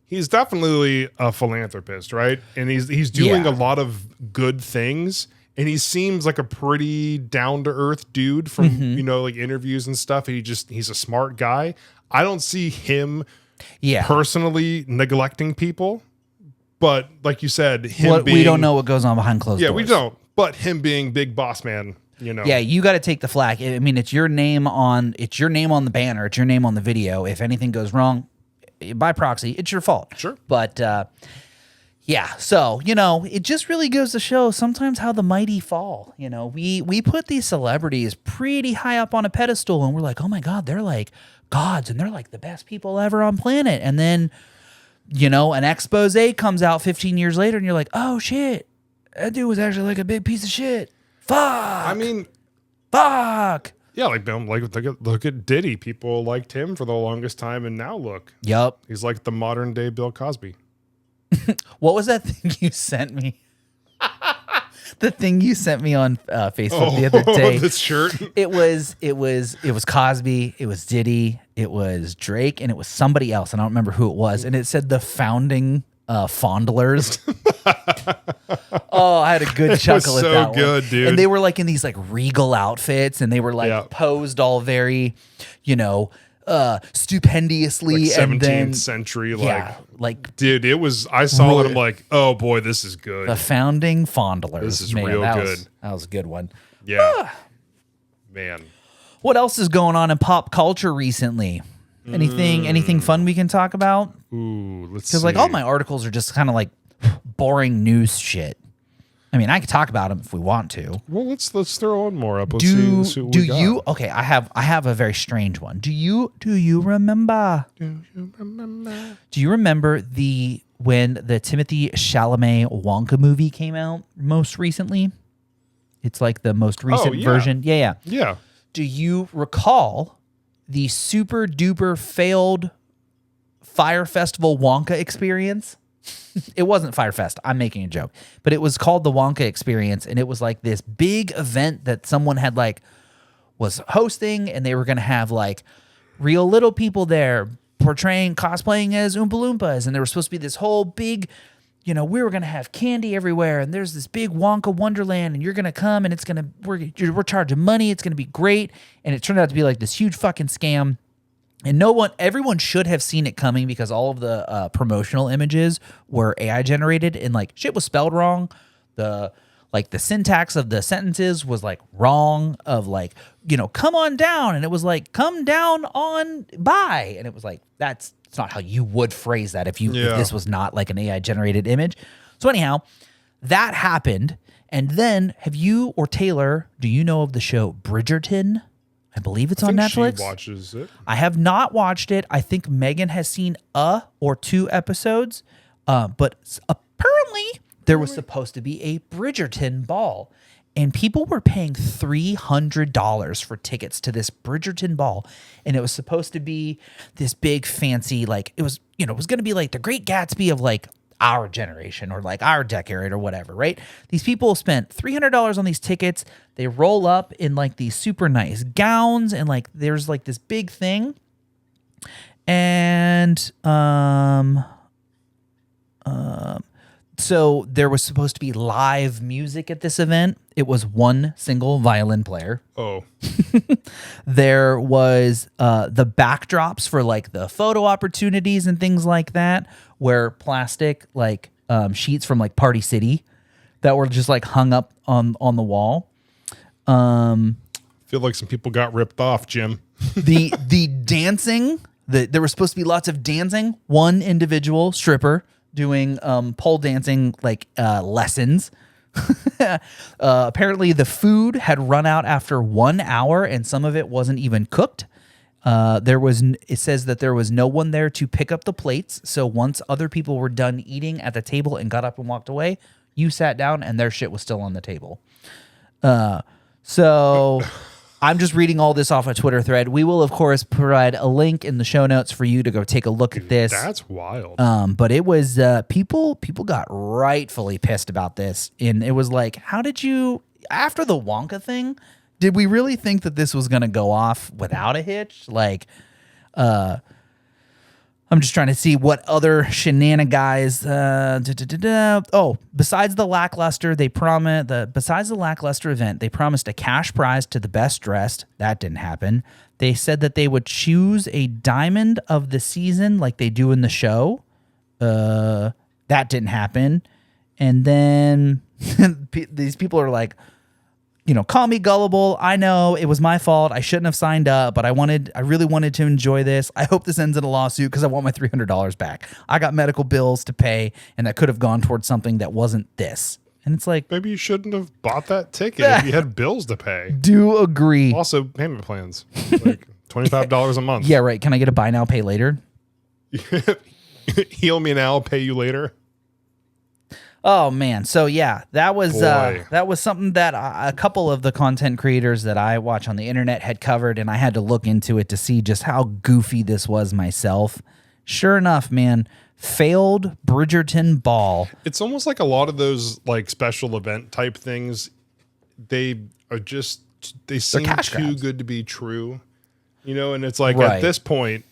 he's definitely a philanthropist, right? And he's doing a lot of good things, and he seems like a pretty down to earth dude from like interviews and stuff. He's a smart guy. I don't see him personally neglecting people, but like you said,
we don't know what goes on behind closed doors.
We don't. But him being big boss man,
Yeah, you got to take the flack. I mean, it's your name on the banner, it's your name on the video. If anything goes wrong, by proxy, it's your fault.
Sure.
But so it just really goes to show sometimes how the mighty fall. We put these celebrities pretty high up on a pedestal, and we're like, oh my God, they're like gods, and they're like the best people ever on planet. And then, an expose comes out 15 years later, and you're like, oh shit, that dude was actually like a big piece of shit. Fuck.
I mean,
fuck.
Yeah, like look at Diddy. People liked him for the longest time, and now look.
Yep.
He's like the modern day Bill Cosby.
What was that thing you sent me? The thing you sent me on Facebook the other day.
This shirt.
It was Cosby, it was Diddy, it was Drake, and it was somebody else. And I don't remember who it was. And it said the founding fondlers. Oh, I had a good chuckle at
so
that
good,
one.
dude.
And they were like in these like regal outfits, and they were like posed all very, stupendously,
like 17th
and then
century,
like
dude, it was. I saw it. I'm like, oh boy, this is good.
the founding fondlers.
This is
Man,
real good.
That was a good one.
Yeah, man.
What else is going on in pop culture recently? Anything fun we can talk about?
Ooh, let's see.
Because like all my articles are just kind of like boring news shit. I mean, I could talk about them if we want to.
Well, let's throw one more up. Let's see what we got.
You? Okay, I have a very strange one. Do you remember? Do you remember when the Timothée Chalamet Wonka movie came out most recently? It's like the most recent version. Yeah. Do you recall the super duper failed Fire Festival Wonka experience? It wasn't Firefest. I'm making a joke. But it was called the Wonka experience, and it was like this big event that someone had was hosting, and they were going to have like real little people there cosplaying as Oompa Loompas, and there was supposed to be this whole big, we were going to have candy everywhere, and there's this big Wonka Wonderland, and you're going to come, and we're charging money. It's going to be great. And it turned out to be like this huge fucking scam. And everyone should have seen it coming because all of the promotional images were AI generated, and like shit was spelled wrong. The syntax of the sentences was like wrong, of like, come on down. And it was like, come down on by. And it was like, it's not how you would phrase that if this was not like an AI generated image. So anyhow, that happened. And then have you or Taylor, do you know of the show Bridgerton? I believe it's on Netflix.
She watches it.
I have not watched it. I think Megan has seen a or two episodes, but apparently there was supposed to be a Bridgerton ball, and people were paying $300 for tickets to this Bridgerton ball, and it was supposed to be this big fancy, it was going to be like the Great Gatsby of like our generation or like our decade or whatever, right? These people spent $300 on these tickets. They roll up in like these super nice gowns, and like there's like this big thing. And so there was supposed to be live music at this event. It was one single violin player.
Oh.
There was the backdrops for like the photo opportunities and things like that, where plastic sheets from like Party City that were just like hung up on the wall.
Feel like some people got ripped off, Jim.
The dancing, there was supposed to be lots of dancing. One individual stripper doing pole dancing lessons. Apparently the food had run out after 1 hour, and some of it wasn't even cooked. It says that there was no one there to pick up the plates. So once other people were done eating at the table and got up and walked away, you sat down and their shit was still on the table. So I'm just reading all this off a Twitter thread. We will, of course, provide a link in the show notes for you to go take a look at this.
That's wild.
But it was people got rightfully pissed about this. And it was like, how did you, after the Wonka thing, did we really think that this was going to go off without a hitch? I'm just trying to see what other shenanigans. Oh, besides the lackluster event, they promised a cash prize to the best dressed. That didn't happen. They said that they would choose a diamond of the season like they do in the show. That didn't happen. And then these people are like, call me gullible. I know it was my fault. I shouldn't have signed up, but I really wanted to enjoy this. I hope this ends in a lawsuit because I want my $300 back. I got medical bills to pay, and that could have gone towards something that wasn't this. And it's like,
maybe you shouldn't have bought that ticket if you had bills to pay.
Do agree.
Also, payment plans, like $25 a month.
Yeah, right. Can I get a buy now, pay later?
Heal me now, pay you later.
Oh man, so yeah, that was
Boy.
something that a couple of the content creators that I watch on the internet had covered, and I had to look into it to see just how goofy this was myself. Sure enough, man, failed Bridgerton ball.
It's almost like a lot of those like special event type things. They seem
cash
too
grabs.
good to be true, and it's like
Right.
at this point,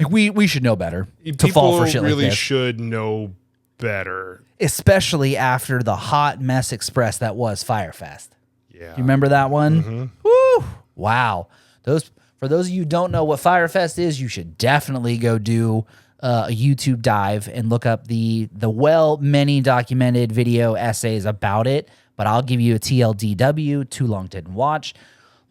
We should know better to
people
fall for shit
really
like this.
should know better.
Especially after the hot mess express that was Firefest.
Yeah.
You remember that one?
Mm-hmm.
Woo! Wow. For those of you who don't know what Firefest is, you should definitely go do a YouTube dive and look up the many documented video essays about it. But I'll give you a TLDW. Too long didn't watch.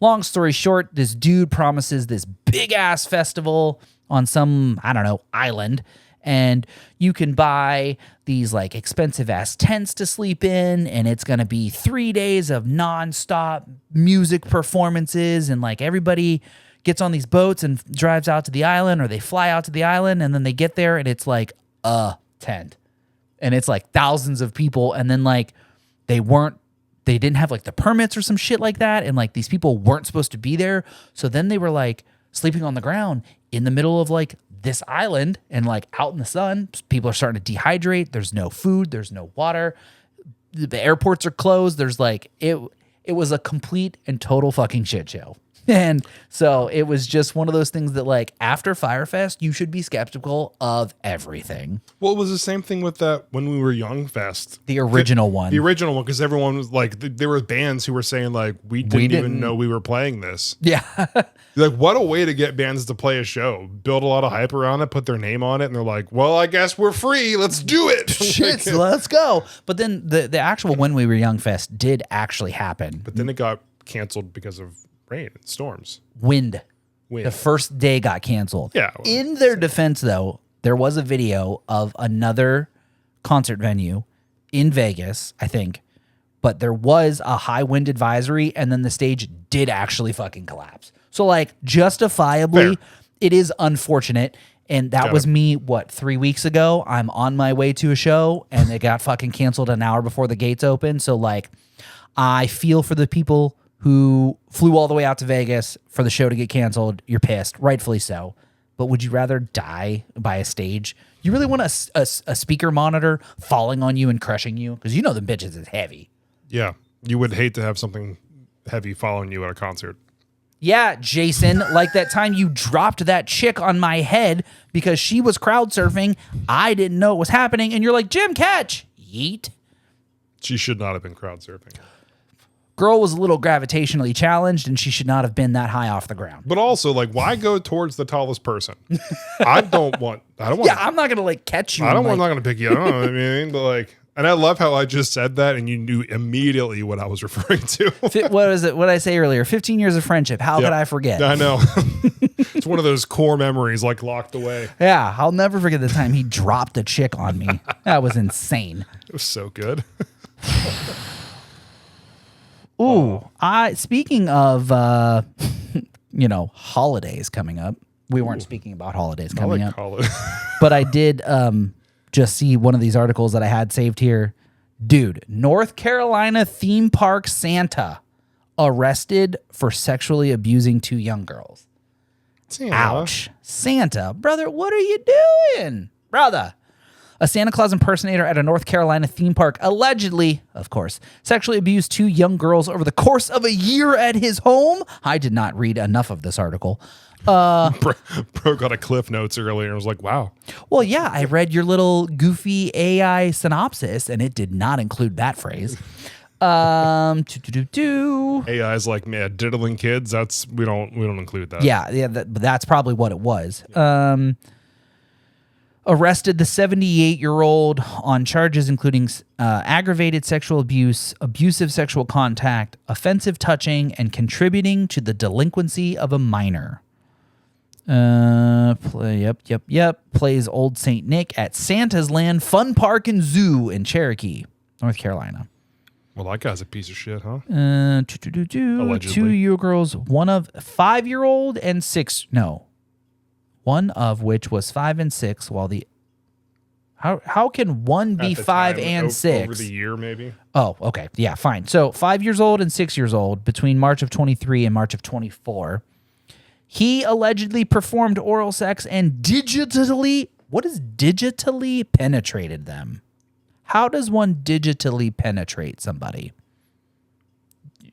Long story short, this dude promises this big ass festival on some, I don't know, island. And you can buy these like expensive ass tents to sleep in, and it's going to be 3 days of nonstop music performances, and like everybody gets on these boats and drives out to the island, or they fly out to the island, and then they get there and it's like a tent. And it's like thousands of people, and then like they didn't have like the permits or some shit like that, and like these people weren't supposed to be there. So then they were like sleeping on the ground in the middle of like this island and like out in the sun. People are starting to dehydrate. There's no food. There's no water. The airports are closed. There's like, it was a complete and total fucking shit show. And so it was just one of those things that like after Firefest, you should be skeptical of everything.
Well, it was the same thing with that When We Were Young Fest.
The original one.
The original one, because everyone was like, there were bands who were saying like, we didn't even know we were playing this.
Yeah.
Like, what a way to get bands to play a show. Build a lot of hype around it, put their name on it, and they're like, well, I guess we're free. Let's do it.
Shit, so let's go. But then the actual When We Were Young Fest did actually happen.
But then it got canceled because of rain and storms.
Wind. The first day got canceled.
Yeah. Well,
in their defense, though, there was a video of another concert venue in Vegas, I think, but there was a high wind advisory, and then the stage did actually fucking collapse. So, like, justifiably, it is unfortunate. And that was me, 3 weeks ago? I'm on my way to a show, and it got fucking canceled an hour before the gates opened. So, like, I feel for the people who flew all the way out to Vegas for the show to get canceled. You're pissed, rightfully so. But would you rather die by a stage? You really want a speaker monitor falling on you and crushing you? Because you know the bitches is heavy.
Yeah. You would hate to have something heavy following you at a concert.
Yeah, Jason, like that time you dropped that chick on my head because she was crowd surfing. I didn't know it was happening. And you're like, Jim, catch. Yeet.
She should not have been crowd surfing.
Girl was a little gravitationally challenged, and she should not have been that high off the ground.
But also, like, why go towards the tallest person? I don't want.
Yeah, I'm not gonna like catch you.
I'm not gonna pick you up. I don't know what I mean, but like, and I love how I just said that, and you knew immediately what I was referring to.
What is it? What did I say earlier? 15 years of friendship. How could I forget?
I know. It's one of those core memories, like locked away.
Yeah, I'll never forget the time he dropped a chick on me. That was insane.
It was so good.
Ooh, speaking of holidays coming up. We weren't speaking about holidays coming up. But I did just see one of these articles that I had saved here. Dude, North Carolina theme park Santa arrested for sexually abusing 2 young girls.
Santa.
Ouch. Santa, brother, what are you doing? Brother. A Santa Claus impersonator at a North Carolina theme park allegedly, of course, sexually abused 2 young girls over the course of a year at his home. I did not read enough of this article.
Bro got a Cliff Notes earlier and was like, wow.
Well, yeah, I read your little goofy AI synopsis, and it did not include that phrase.
AI's like, man, diddling kids. We don't include that.
Yeah, that's probably what it was. Arrested the 78-year-old on charges including aggravated sexual abuse, abusive sexual contact, offensive touching, and contributing to the delinquency of a minor. Plays Old St. Nick at Santa's Land Fun Park and Zoo in Cherokee, North Carolina.
Well, that guy's a piece of shit, huh?
Allegedly. 2 year girls, one of 5-year-old and 6. No. One of which was 5 and 6, while the How can one be 5 and 6?
Over the year, maybe.
Oh, okay. Yeah, fine. So 5 years old and 6 years old between March of 23 and March of 24. He allegedly performed oral sex and digitally penetrated them. How does one digitally penetrate somebody?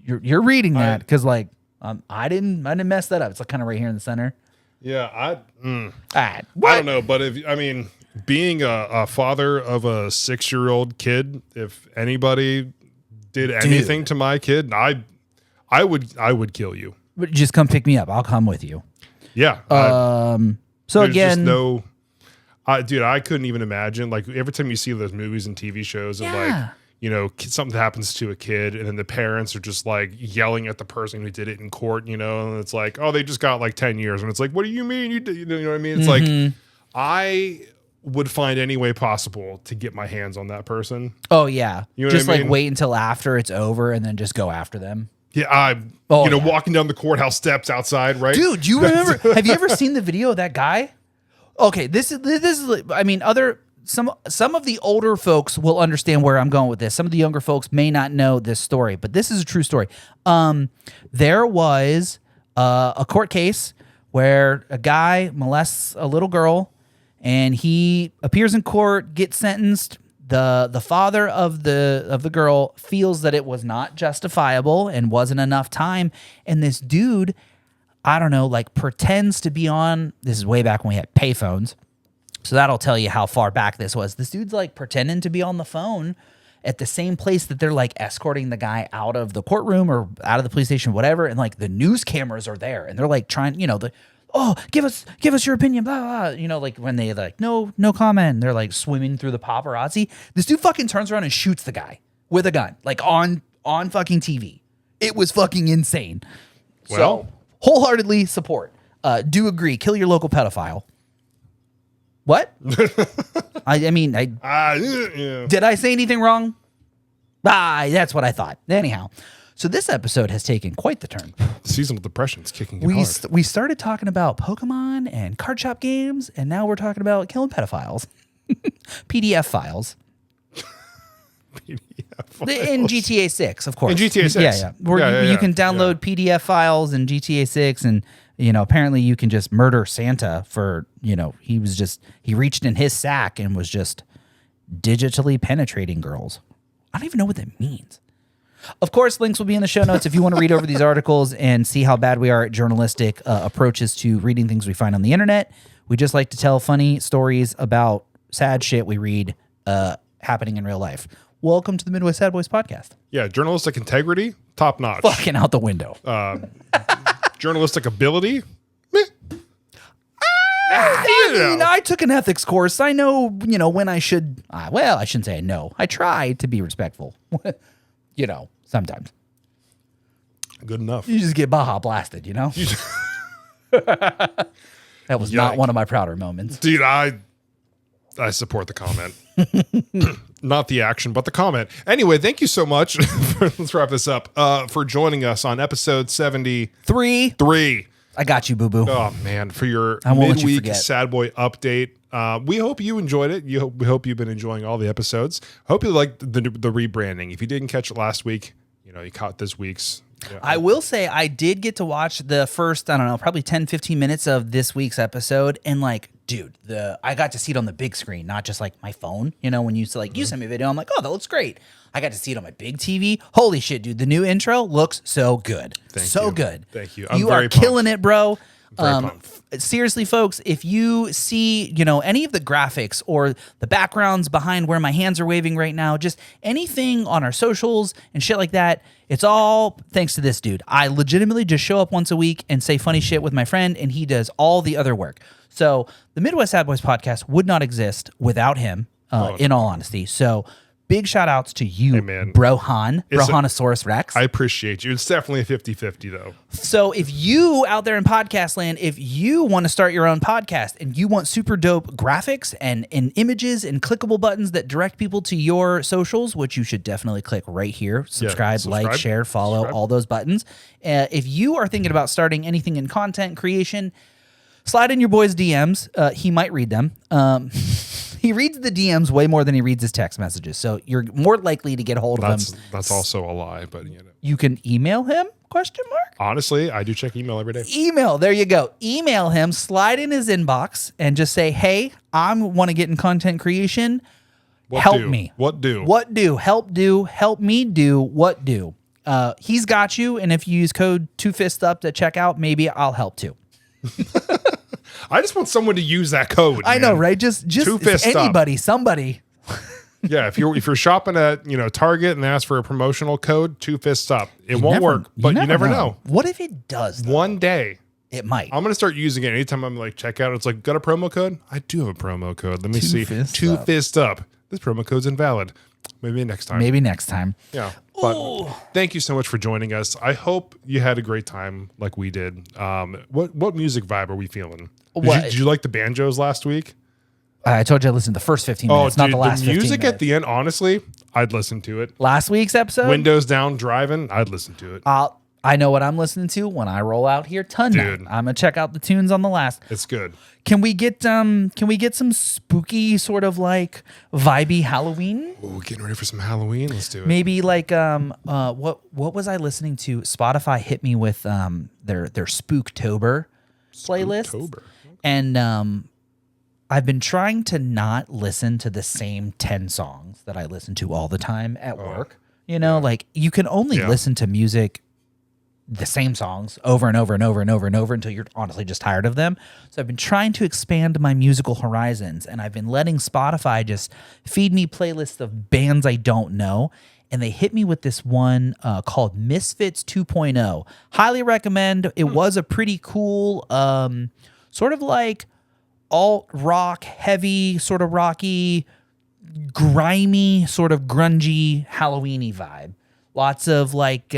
You're reading that because I didn't mess that up. It's like kind of right here in the center.
Yeah, I
don't
know, but being a father of a 6-year-old kid, if anybody did anything to my kid, I would kill you.
But just come pick me up. I'll come with you.
Yeah.
So again,
dude, I couldn't even imagine. Like every time you see those movies and TV shows of something happens to a kid and then the parents are just like yelling at the person who did it in court, and it's like, oh, they just got like 10 years. And it's like, what do you mean? You know what I mean? It's like, I would find any way possible to get my hands on that person.
Oh yeah.
You know
just
what I mean?
Like wait until after it's over and then just go after them.
Yeah. Walking down the courthouse steps outside, right?
Dude, you remember, have you ever seen the video of that guy? Okay. This is, I mean, some of the older folks will understand where I'm going with this. Some of the younger folks may not know this story, but this is a true story. There was a court case where a guy molests a little girl and he appears in court, gets sentenced. The father of the girl feels that it was not justifiable and wasn't enough time. And this dude, I don't know, like pretends to be on, this is way back when we had payphones. So that'll tell you how far back this was. This dude's like pretending to be on the phone at the same place that they're like escorting the guy out of the courtroom or out of the police station, whatever. And like the news cameras are there and they're like trying, give us your opinion, blah, blah. Like when they like, no comment. And they're like swimming through the paparazzi. This dude fucking turns around and shoots the guy with a gun, like on fucking TV. It was fucking insane.
Well,
so wholeheartedly support. Do agree. Kill your local pedophile. What? I mean, did I say anything wrong? That's what I thought. Anyhow, so this episode has taken quite the turn.
Seasonal depression's kicking in hard.
We started talking about Pokemon and card shop games, and now we're talking about killing pedophiles. PDF files. In GTA 6, of course.
In GTA 6.
Yeah. Where you can download PDF files in GTA 6 and apparently you can just murder Santa for, he reached in his sack and was just digitally penetrating girls. I don't even know what that means. Of course, links will be in the show notes if you want to read over these articles and see how bad we are at journalistic approaches to reading things we find on the internet. We just like to tell funny stories about sad shit we read happening in real life. Welcome to the Midwest Sad Boys podcast.
Yeah, journalistic integrity, top notch.
Fucking out the window.
Journalistic ability, meh.
I took an ethics course. I know, when I should. I shouldn't say I know. I try to be respectful. Sometimes.
Good enough.
You just get Baja blasted, That was not one of my prouder moments.
Dude, I support the comment. Not the action, but the comment. Anyway, thank you so much. Let's wrap this up. For joining us on episode 73.
I got you, boo-boo.
Oh, man. For your midweek Sad Boy update. We hope you enjoyed it. We hope you've been enjoying all the episodes. Hope you liked the rebranding. If you didn't catch it last week, you caught this week's. Yeah.
I will say I did get to watch the first, I don't know, probably 10, 15 minutes of this week's episode. And dude, I got to see it on the big screen, not just like my phone. When you you sent me a video, I'm like, oh, that looks great. I got to see it on my big TV. Holy shit, dude. The new intro looks so good.
Thank you.
Good.
Thank you.
You are killing it, bro. Seriously, folks, if you see, any of the graphics or the backgrounds behind where my hands are waving right now, just anything on our socials and shit like that, it's all thanks to this dude. I legitimately just show up once a week and say funny shit with my friend, and he does all the other work. So the Midwest Sad Boys podcast would not exist without him, in all honesty. So big shout outs to you, Brohanosaurus Rex.
I appreciate you. It's definitely a 50-50 though.
So if you out there in podcast land, if you want to start your own podcast and you want super dope graphics and images and clickable buttons that direct people to your socials, which you should definitely click right here, subscribe, like, share, follow, all those buttons. If you are thinking about starting anything in content creation, slide in your boy's DMs. He might read them. he reads the DMs way more than he reads his text messages. So you're more likely to get hold of him.
That's also a lie, but
you can email him? ?
Honestly, I do check email every day.
Email. There you go. Email him, slide in his inbox, and just say, hey, I want to get in content creation. Help me.
What do?
What do? Help do. Help me do. What do? He's got you. And if you use code 2FISTUP to check out, maybe I'll help too.
I just want someone to use that code.
I know, right? Just anybody, somebody.
Yeah, if you're shopping at Target and ask for a promotional code, 2FISTUP. It won't work, but you never know.
What if it does? Though?
One day.
It might.
I'm gonna start using it anytime I'm like check out. It's like, got a promo code? I do have a promo code. Let me see. 2FISTUP. This promo code's invalid. Maybe next time. Yeah. But thank you so much for joining us. I hope you had a great time like we did. What music vibe are we feeling? Did you like the banjos last week?
I told you I listened to the first 15 minutes, not the last 15 minutes.
The music at the end, honestly, I'd listen to it.
Last week's episode?
Windows down, driving, I'd listen to it.
I know what I'm listening to when I roll out here tonight. I'm gonna check out the tunes on the last.
It's good.
Can we get some spooky sort of like vibey Halloween?
Oh, getting ready for some Halloween. Let's do it.
Maybe like what was I listening to? Spotify hit me with their Spooktober playlist.
Spooktober.
And I've been trying to not listen to the same 10 songs that I listen to all the time at work. Like you can only listen to music, the same songs over and over and over and over and over until you're honestly just tired of them. So I've been trying to expand my musical horizons, and I've been letting Spotify just feed me playlists of bands I don't know. And they hit me with this one called Misfits 2.0. Highly recommend. It was a pretty cool, sort of like alt rock, heavy, sort of rocky, grimy, sort of grungy, Halloween-y vibe. Lots of like,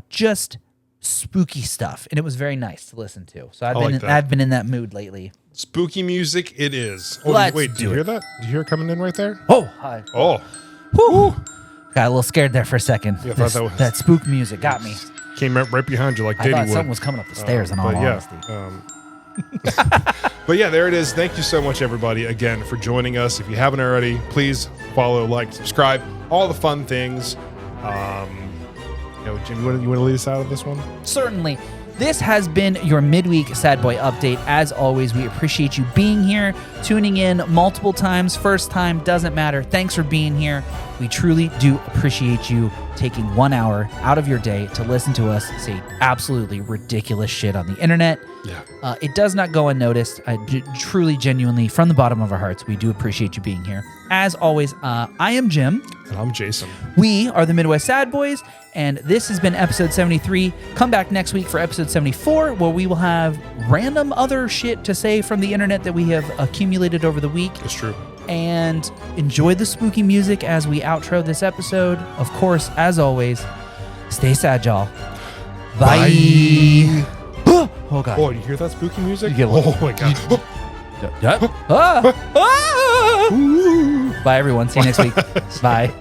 just spooky stuff. And it was very nice to listen to. So I've been in that mood lately.
Spooky music it is.
Let's
wait, do you hear that? Do you hear it coming in right there?
Oh, hi.
Oh.
Whew. Got a little scared there for a second.
Yeah,
that spook music got me.
Came right behind you like Diddy would.
I thought something was coming up the stairs in all honesty.
But yeah, there it is. Thank you so much, everybody, again, for joining us. If you haven't already, please follow, like, subscribe, all the fun things. Jim, you want to lead us out of this one?
Certainly. This has been your midweek Sad Boy update. As always, we appreciate you being here, tuning in multiple times. First time, doesn't matter. Thanks for being here. We truly do appreciate you taking 1 hour out of your day to listen to us say absolutely ridiculous shit on the internet.
Yeah.
It does not go unnoticed. Truly, genuinely, from the bottom of our hearts, we do appreciate you being here. As always, I am Jim.
And I'm Jason.
We are the Midwest Sad Boys, and this has been episode 73. Come back next week for episode 74, where we will have random other shit to say from the internet that we have accumulated over the week.
It's true.
And enjoy the spooky music as we outro this episode. Of course, as always, stay sad, y'all. Bye. Oh, God.
Oh, you hear that spooky music?
Oh,
my God.
Bye, everyone. See you next week. Bye.